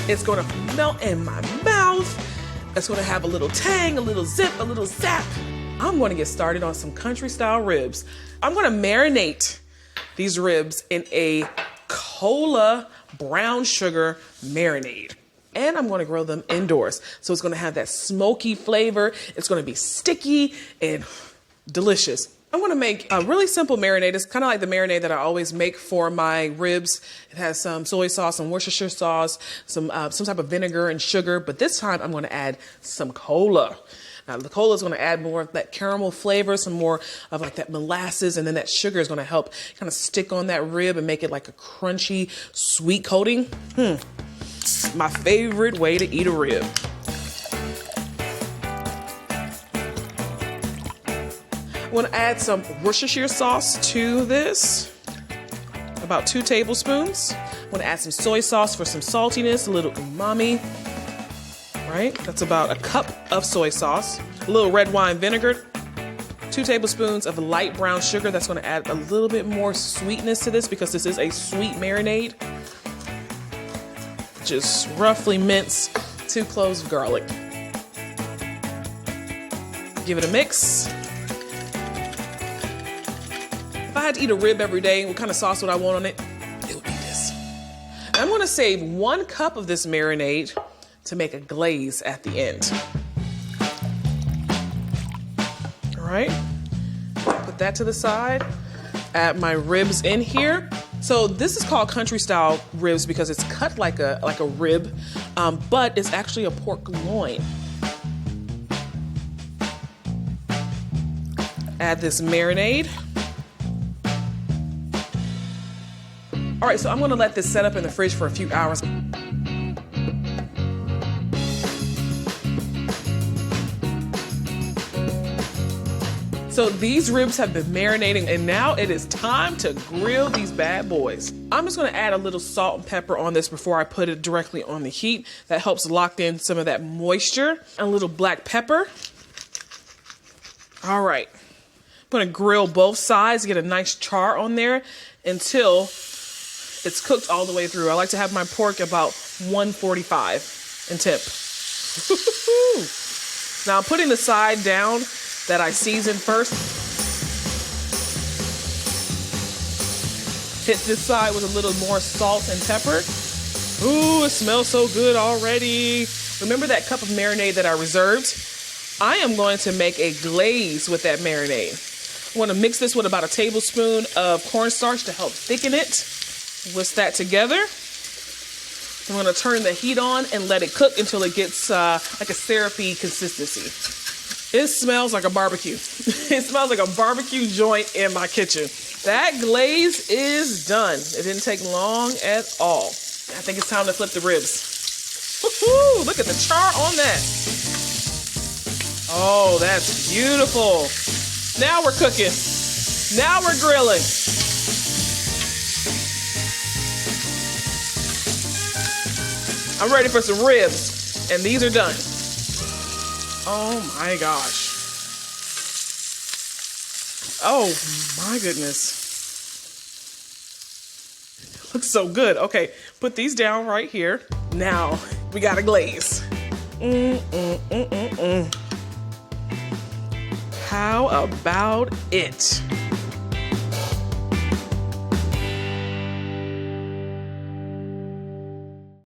It's gonna melt in my mouth. It's gonna have a little tang, a little zip, a little zap. I'm gonna get started on some country style ribs. I'm gonna marinate these ribs in a cola brown sugar marinade. And I'm gonna grill them indoors. So it's gonna have that smoky flavor. It's gonna be sticky and delicious. I'm gonna make a really simple marinade. It's kind of like the marinade that I always make for my ribs. It has some soy sauce, some Worcestershire sauce, some type of vinegar and sugar. But this time I'm gonna add some cola. Now the cola is gonna add more of that caramel flavor, some more of like that molasses, and then that sugar is gonna help kind of stick on that rib and make it like a crunchy, sweet coating. My favorite way to eat a rib. I'm gonna add some Worcestershire sauce to this, about 2 tablespoons. I'm gonna add some soy sauce for some saltiness, a little umami, right? That's about a cup of soy sauce, a little red wine vinegar, 2 tablespoons of light brown sugar. That's gonna add a little bit more sweetness to this because this is a sweet marinade. Just roughly mince 2 cloves of garlic. Give it a mix. If I had to eat a rib every day, what kind of sauce would I want on it? It would be this. I'm gonna save 1 cup of this marinade to make a glaze at the end. All right, put that to the side. Add my ribs in here. So this is called country style ribs because it's cut like a rib, but it's actually a pork loin. Add this marinade. All right, so I'm gonna let this set up in the fridge for a few hours. So these ribs have been marinating and now it is time to grill these bad boys. I'm just gonna add a little salt and pepper on this before I put it directly on the heat. That helps lock in some of that moisture. A little black pepper. All right, I'm gonna grill both sides, get a nice char on there until it's cooked all the way through. I like to have my pork about 145 in temp. Now I'm putting the side down that I seasoned first. Hit this side with a little more salt and pepper. Ooh, it smells so good already. Remember that cup of marinade that I reserved? I am going to make a glaze with that marinade. I want to mix this with about a tablespoon of cornstarch to help thicken it. Whisk that together. I'm going to turn the heat on and let it cook until it gets like a syrupy consistency. It smells like a barbecue. It smells like a barbecue joint in my kitchen. That glaze is done. It didn't take long at all. I think it's time to flip the ribs. Woo-hoo! Look at the char on that. Oh, that's beautiful. Now we're cooking. Now we're grilling. I'm ready for some ribs, and these are done. Oh my gosh. Oh my goodness. It looks so good. Okay, put these down right here. Now we got a glaze. How about it?